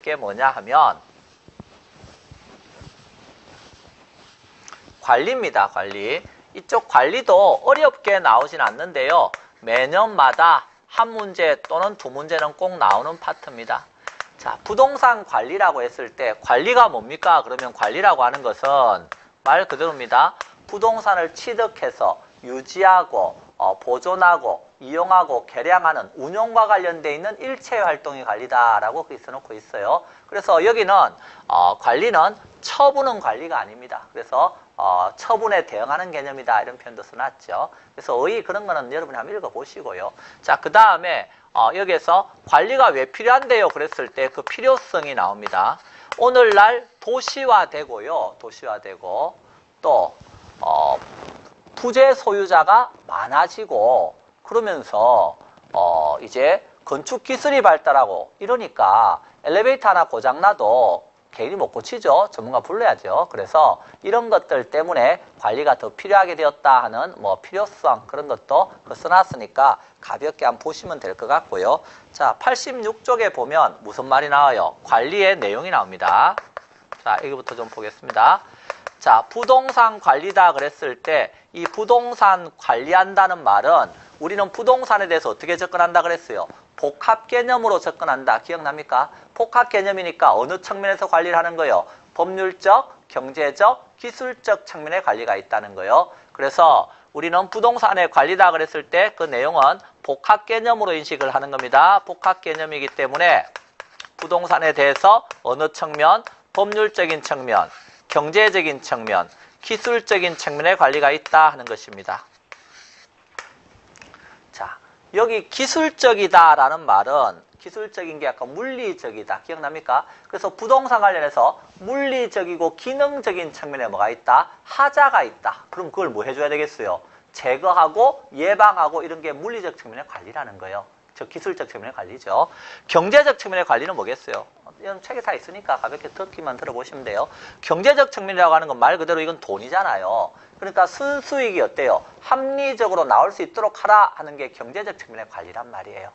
게 뭐냐 하면 관리입니다. 관리. 이쪽 관리도 어렵게 나오진 않는데요. 매년마다 한 문제 또는 두 문제는 꼭 나오는 파트입니다. 자, 부동산 관리라고 했을 때 관리가 뭡니까? 그러면 관리라고 하는 것은 말 그대로입니다. 부동산을 취득해서 유지하고 보존하고 이용하고 개량하는 운영과 관련되어 있는 일체의 활동이 관리다라고 거기 써놓고 있어요. 그래서 여기는 관리는 처분은 관리가 아닙니다. 그래서 처분에 대응하는 개념이다 이런 표현도 써놨죠. 그래서 그런 거는 여러분이 한번 읽어보시고요. 자, 그 다음에 여기에서 관리가 왜 필요한데요? 그랬을 때 그 필요성이 나옵니다. 오늘날 도시화되고요. 도시화되고 또 부재 소유자가 많아지고 그러면서 이제 건축 기술이 발달하고 이러니까 엘리베이터 하나 고장나도 개인이 못 고치죠. 전문가 불러야죠. 그래서 이런 것들 때문에 관리가 더 필요하게 되었다 하는 필요성 그런 것도 써놨으니까 가볍게 한번 보시면 될 것 같고요. 자, 86쪽에 보면 무슨 말이 나와요? 관리의 내용이 나옵니다. 자, 여기부터 좀 보겠습니다. 자, 부동산 관리다 그랬을 때 이 부동산 관리한다는 말은 우리는 부동산에 대해서 어떻게 접근한다 그랬어요? 복합 개념으로 접근한다. 기억납니까? 복합 개념이니까 어느 측면에서 관리를 하는 거예요? 법률적, 경제적, 기술적 측면의 관리가 있다는 거예요. 그래서 우리는 부동산의 관리다 그랬을 때 그 내용은 복합 개념으로 인식을 하는 겁니다. 복합 개념이기 때문에 부동산에 대해서 어느 측면? 법률적인 측면, 경제적인 측면, 기술적인 측면의 관리가 있다 하는 것입니다. 자, 여기 기술적이다라는 말은 기술적인 게 약간 물리적이다. 기억납니까? 그래서 부동산 관련해서 물리적이고 기능적인 측면에 뭐가 있다? 하자가 있다. 그럼 그걸 뭐 해줘야 되겠어요? 제거하고 예방하고 이런 게 물리적 측면의 관리라는 거예요. 저 기술적 측면의 관리죠. 경제적 측면의 관리는 뭐겠어요? 이런 책에 다 있으니까 가볍게 듣기만 들어보시면 돼요. 경제적 측면이라고 하는 건 말 그대로 이건 돈이잖아요. 그러니까 순수익이 어때요? 합리적으로 나올 수 있도록 하라 하는 게 경제적 측면의 관리란 말이에요.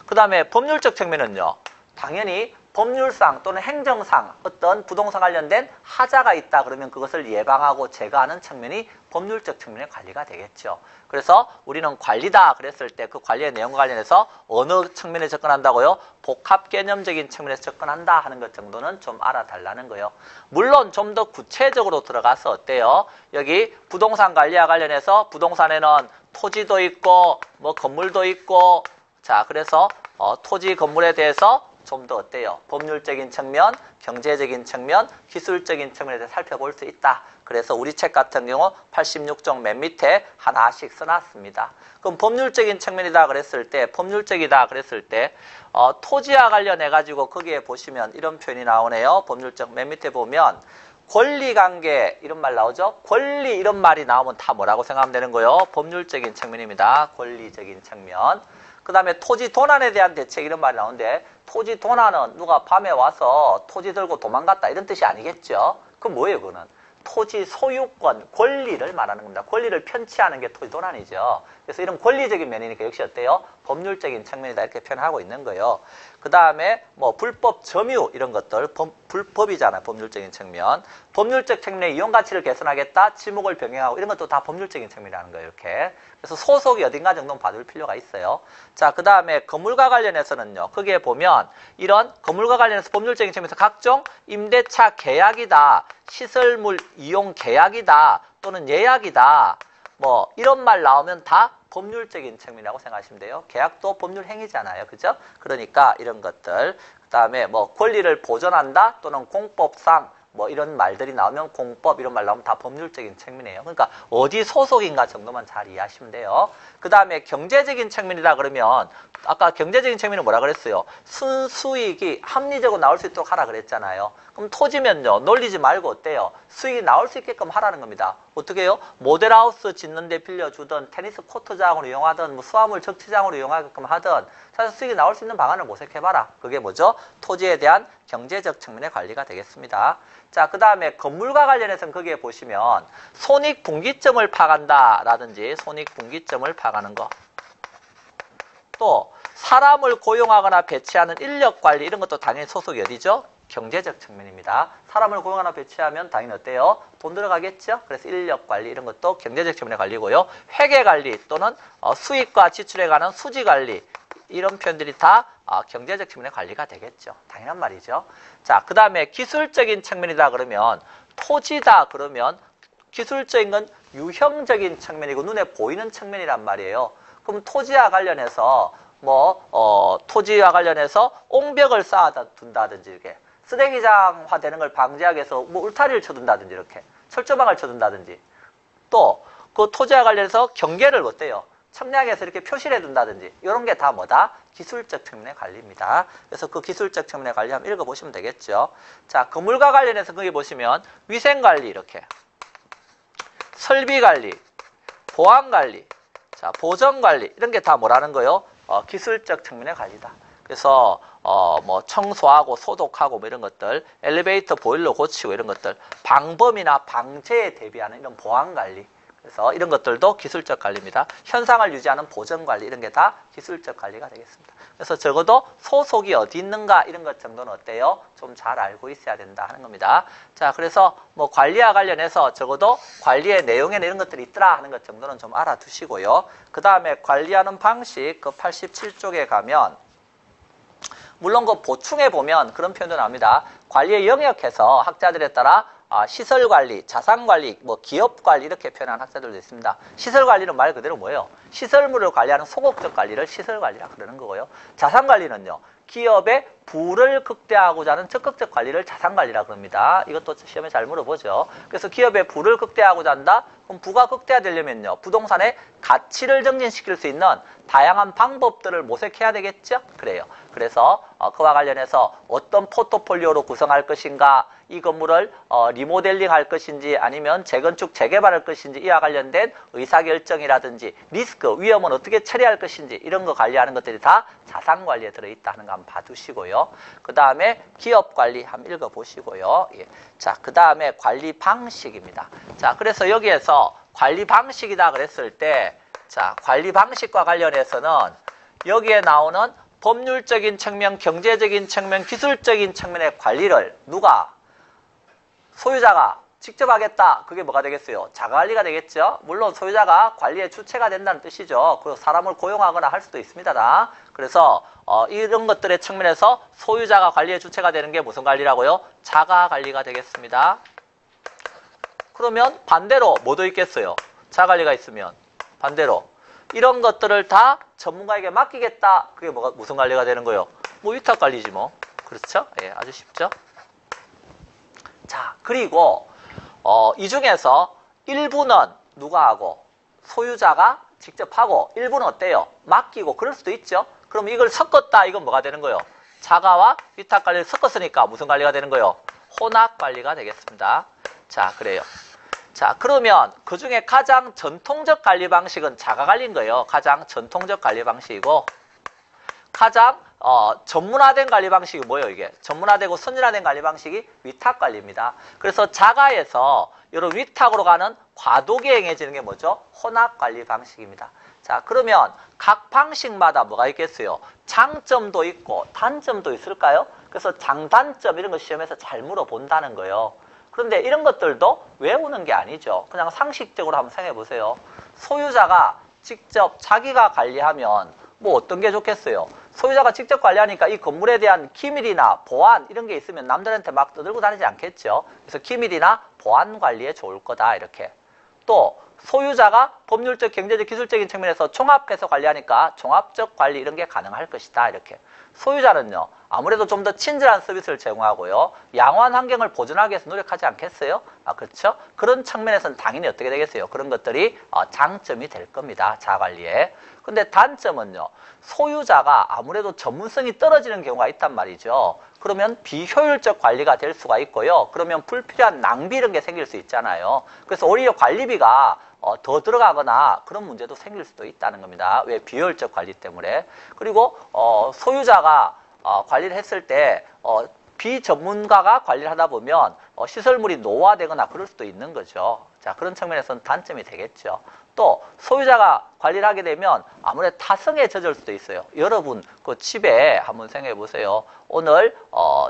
그 다음에 법률적 측면은요. 당연히 법률상 또는 행정상 어떤 부동산 관련된 하자가 있다 그러면 그것을 예방하고 제거하는 측면이 법률적 측면의 관리가 되겠죠. 그래서 우리는 관리다 그랬을 때 그 관리의 내용과 관련해서 어느 측면에 접근한다고요? 복합 개념적인 측면에서 접근한다 하는 것 정도는 좀 알아달라는 거예요. 물론 좀 더 구체적으로 들어가서 어때요? 여기 부동산 관리와 관련해서 부동산에는 토지도 있고 건물도 있고 자 그래서 토지 건물에 대해서 좀 더 어때요? 법률적인 측면, 경제적인 측면, 기술적인 측면에 대해서 살펴볼 수 있다. 그래서 우리 책 같은 경우 86쪽 맨 밑에 하나씩 써놨습니다. 그럼 법률적인 측면이다 그랬을 때, 법률적이다 그랬을 때 토지와 관련해 가지고 거기에 보시면 이런 표현이 나오네요. 법률적 맨 밑에 보면 권리관계 이런 말 나오죠? 권리 이런 말이 나오면 다 뭐라고 생각하면 되는 거예요? 법률적인 측면입니다. 권리적인 측면. 그 다음에 토지 도난에 대한 대책 이런 말이 나오는데 토지 도난은 누가 밤에 와서 토지 들고 도망갔다 이런 뜻이 아니겠죠? 그럼 뭐예요 그거는? 토지 소유권, 권리를 말하는 겁니다. 권리를 편취하는 게 토지 도난이죠. 그래서 이런 권리적인 면이니까 역시 어때요? 법률적인 측면이다 이렇게 표현하고 있는 거예요. 그 다음에 불법 점유 이런 것들 불법이잖아요. 법률적인 측면. 법률적 측면의 이용가치를 개선하겠다. 지목을 병행하고 이런 것도 다 법률적인 측면이라는 거예요. 이렇게. 그래서 소속이 어딘가 정도는 봐줄 필요가 있어요. 자, 그 다음에 건물과 관련해서는요. 거기에 보면 이런 건물과 관련해서 법률적인 측면에서 각종 임대차 계약이다. 시설물 이용 계약이다. 또는 예약이다. 이런 말 나오면 다 법률적인 측면이라고 생각하시면 돼요. 계약도 법률 행위잖아요. 그죠? 그러니까 이런 것들. 그 다음에 권리를 보존한다 또는 공법상 이런 말들이 나오면 공법 이런 말 나오면 다 법률적인 측면이에요. 그러니까 어디 소속인가 정도만 잘 이해하시면 돼요. 그 다음에 경제적인 측면이다 그러면 아까 경제적인 측면은 뭐라 그랬어요? 순수익이 합리적으로 나올 수 있도록 하라 그랬잖아요. 그럼 토지면요. 놀리지 말고 어때요? 수익이 나올 수 있게끔 하라는 겁니다. 어떻게 해요? 모델하우스 짓는데 빌려주든 테니스 코트장으로 이용하든 수화물 적치장으로 이용하게끔 하든 사실 수익이 나올 수 있는 방안을 모색해봐라. 그게 뭐죠? 토지에 대한 경제적 측면의 관리가 되겠습니다. 자, 그 다음에 건물과 관련해서는 거기에 보시면 손익분기점을 파간다 라든지 손익분기점을 파가는 거. 또 사람을 고용하거나 배치하는 인력 관리 이런 것도 당연히 소속이 어디죠? 경제적 측면입니다. 사람을 고용하거나 배치하면 당연히 어때요? 돈 들어가겠죠? 그래서 인력 관리 이런 것도 경제적 측면의 관리고요. 회계 관리 또는 수익과 지출에 관한 수지 관리 이런 표현들이 다 경제적 측면의 관리가 되겠죠. 당연한 말이죠. 자, 그 다음에 기술적인 측면이다 그러면 토지다 그러면 기술적인 건 유형적인 측면이고 눈에 보이는 측면이란 말이에요. 그럼 토지와 관련해서 토지와 관련해서 옹벽을 쌓아둔다든지 이렇게 쓰레기장화 되는 걸 방지하기 위해서 울타리를 쳐둔다든지 이렇게 철조망을 쳐둔다든지 또 그 토지와 관련해서 경계를 어때요? 청량해서 이렇게 표시를 해둔다든지 이런 게 다 뭐다? 기술적 측면의 관리입니다. 그래서 그 기술적 측면의 관리 한번 읽어보시면 되겠죠. 자, 건물과 관련해서 거기 보시면 위생관리 이렇게 설비관리, 보안관리, 자, 보전관리 이런 게 다 뭐라는 거요? 기술적 측면의 관리다. 그래서 청소하고 소독하고 뭐 이런 것들, 엘리베이터 보일러 고치고 이런 것들, 방범이나 방제에 대비하는 이런 보안관리. 그래서 이런 것들도 기술적 관리입니다. 현상을 유지하는 보전관리 이런 게 다 기술적 관리가 되겠습니다. 그래서 적어도 소속이 어디 있는가 이런 것 정도는 어때요? 좀 잘 알고 있어야 된다 하는 겁니다. 자, 그래서 관리와 관련해서 적어도 관리의 내용에는 이런 것들이 있더라 하는 것 정도는 좀 알아두시고요. 그 다음에 관리하는 방식 그 87쪽에 가면 물론 그 보충해 보면 그런 표현도 나옵니다. 관리의 영역에서 학자들에 따라 시설관리, 자산관리, 기업관리 이렇게 표현하는 학자들도 있습니다. 시설관리는 말 그대로 뭐예요? 시설물을 관리하는 소극적 관리를 시설관리라 그러는 거고요. 자산관리는요. 기업의 부를 극대화하고자 하는 적극적 관리를 자산관리라 그럽니다. 이것도 시험에 잘 물어보죠. 그래서 기업의 부를 극대화하고자 한다? 그럼 부가 극대화되려면요. 부동산의 가치를 증진시킬 수 있는 다양한 방법들을 모색해야 되겠죠? 그래요. 그래서 그와 관련해서 어떤 포트폴리오로 구성할 것인가, 이 건물을 리모델링 할 것인지 아니면 재건축, 재개발할 것인지 이와 관련된 의사결정이라든지 리스크, 위험은 어떻게 처리할 것인지 이런 거 관리하는 것들이 다 자산관리에 들어있다는 거 한번 봐두시고요. 그 다음에 기업관리 한번 읽어보시고요. 예. 자, 그 다음에 관리 방식입니다. 자, 그래서 여기에서 관리 방식이다 그랬을 때 자, 관리 방식과 관련해서는 여기에 나오는 법률적인 측면, 경제적인 측면, 기술적인 측면의 관리를 누가? 소유자가 직접 하겠다. 그게 뭐가 되겠어요? 자가관리가 되겠죠. 물론 소유자가 관리의 주체가 된다는 뜻이죠. 그리고 사람을 고용하거나 할 수도 있습니다. 그래서 이런 것들의 측면에서 소유자가 관리의 주체가 되는 게 무슨 관리라고요? 자가관리가 되겠습니다. 그러면 반대로 뭐도 있겠어요? 자가관리가 있으면 반대로 이런 것들을 다 전문가에게 맡기겠다. 그게 무슨 관리가 되는 거예요? 위탁관리지 뭐. 그렇죠? 예, 아주 쉽죠? 자, 그리고 이 중에서 일부는 누가 하고 소유자가 직접 하고 일부는 어때요? 맡기고 그럴 수도 있죠. 그럼 이걸 섞었다. 이건 뭐가 되는 거예요? 자가와 위탁관리를 섞었으니까 무슨 관리가 되는 거예요? 혼합관리가 되겠습니다. 자, 그래요. 자, 그러면 그 중에 가장 전통적 관리 방식은 자가관리인 거예요. 가장 전통적 관리 방식이고 가장 전문화된 관리 방식이 뭐예요, 이게? 전문화되고 선진화된 관리 방식이 위탁관리입니다. 그래서 자가에서 이런 위탁으로 가는 과도기 행해지는 게 뭐죠? 혼합관리 방식입니다. 자, 그러면 각 방식마다 뭐가 있겠어요? 장점도 있고 단점도 있을까요? 그래서 장단점 이런 거 시험에서 잘 물어본다는 거예요. 그런데 이런 것들도 외우는 게 아니죠. 그냥 상식적으로 한번 생각해 보세요. 소유자가 직접 자기가 관리하면 뭐 어떤 게 좋겠어요? 소유자가 직접 관리하니까 이 건물에 대한 기밀이나 보안 이런 게 있으면 남들한테 막 떠들고 다니지 않겠죠. 그래서 기밀이나 보안 관리에 좋을 거다 이렇게. 또 소유자가 법률적, 경제적, 기술적인 측면에서 종합해서 관리하니까 종합적 관리 이런 게 가능할 것이다 이렇게. 소유자는요. 아무래도 좀 더 친절한 서비스를 제공하고요. 양호한 환경을 보존하기 위해서 노력하지 않겠어요? 그렇죠? 그런 측면에서는 당연히 어떻게 되겠어요? 그런 것들이 장점이 될 겁니다. 자가관리에. 근데 단점은요. 소유자가 아무래도 전문성이 떨어지는 경우가 있단 말이죠. 그러면 비효율적 관리가 될 수가 있고요. 그러면 불필요한 낭비 이런 게 생길 수 있잖아요. 그래서 오히려 관리비가 더 들어가거나 그런 문제도 생길 수도 있다는 겁니다. 왜? 비효율적 관리 때문에. 그리고 소유자가 관리를 했을 때 비전문가가 관리를 하다 보면 시설물이 노후화되거나 그럴 수도 있는 거죠. 자, 그런 측면에서는 단점이 되겠죠. 또 소유자가 관리를 하게 되면 아무래도 타성에 젖을 수도 있어요. 여러분 그 집에 한번 생각해 보세요. 오늘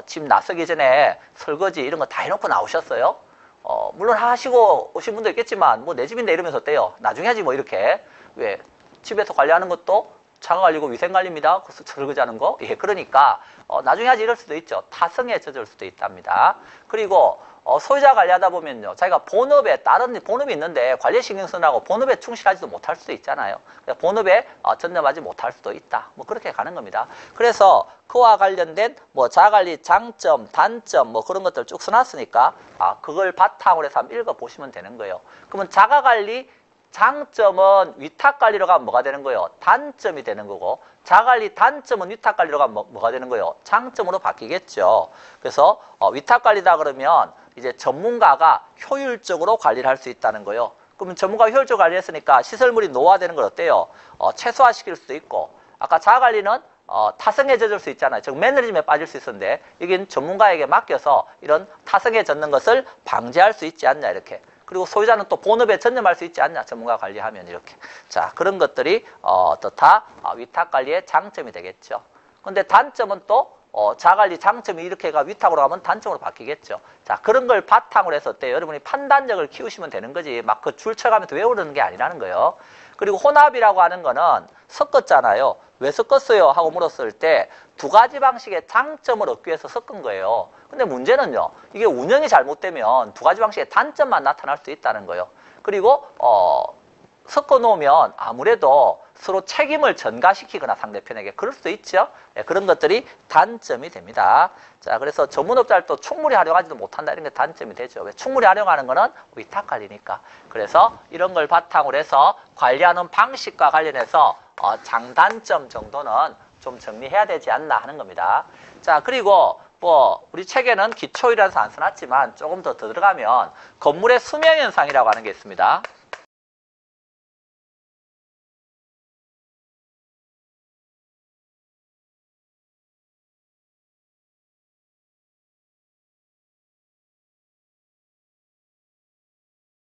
집 나서기 전에 설거지 이런 거 다 해놓고 나오셨어요. 물론 하시고 오신 분도 있겠지만 뭐 내 집인데 이러면서 어때요? 나중에 하지 뭐 이렇게. 왜? 집에서 관리하는 것도 자가관리고 위생관리입니다. 설거지하는 거. 예, 그러니까 나중에 하지 이럴 수도 있죠. 타성에 젖을 수도 있답니다. 그리고 소유자 관리하다 보면요. 자기가 본업에 다른 본업이 있는데 관리에 신경 쓰느라고 본업에 충실하지도 못할 수도 있잖아요. 본업에 전념하지 못할 수도 있다. 뭐 그렇게 가는 겁니다. 그래서 그와 관련된 뭐 자가관리 장점, 단점 뭐 그런 것들 쭉 써놨으니까 그걸 바탕으로 해서 한번 읽어보시면 되는 거예요. 그러면 자가관리 장점은 위탁관리로 가면 뭐가 되는 거예요? 단점이 되는 거고 자가관리 단점은 위탁관리로 가면 뭐가 되는 거예요? 장점으로 바뀌겠죠. 그래서 위탁관리다 그러면 이제 전문가가 효율적으로 관리를 할 수 있다는 거예요. 그러면 전문가가 효율적으로 관리했으니까 시설물이 노화되는 걸 어때요? 최소화시킬 수도 있고 아까 자가관리는 타성에 젖을 수 있잖아요. 즉 매너리즘에 빠질 수 있었는데 여긴 전문가에게 맡겨서 이런 타성에 젖는 것을 방지할 수 있지 않냐 이렇게. 그리고 소유자는 또 본업에 전념할 수 있지 않냐 전문가 관리하면 이렇게. 자, 그런 것들이 다 위탁관리의 장점이 되겠죠. 근데 단점은 또 자가관리 장점이 이렇게가 위탁으로 가면 단점으로 바뀌겠죠. 자, 그런 걸 바탕으로 해서 어때요? 여러분이 판단력을 키우시면 되는 거지 막 그 줄 쳐가면서 외우는 게 아니라는 거예요. 그리고 혼합이라고 하는 거는 섞었잖아요. 왜 섞었어요? 하고 물었을 때 두 가지 방식의 장점을 얻기 위해서 섞은 거예요. 근데 문제는요. 이게 운영이 잘못되면 두 가지 방식의 단점만 나타날 수 있다는 거예요. 그리고 섞어 놓으면 아무래도 서로 책임을 전가시키거나 상대편에게 그럴 수도 있죠. 네, 그런 것들이 단점이 됩니다. 자, 그래서 전문업자를 또 충분히 활용하지도 못한다 이런 게 단점이 되죠. 왜? 충분히 활용하는 거는 위탁관리니까. 그래서 이런 걸 바탕으로 해서 관리하는 방식과 관련해서 장단점 정도는 좀 정리해야 되지 않나 하는 겁니다. 자, 그리고 뭐 우리 책에는 기초이라서 안 써놨지만 조금 더 들어가면 건물의 수명현상이라고 하는 게 있습니다.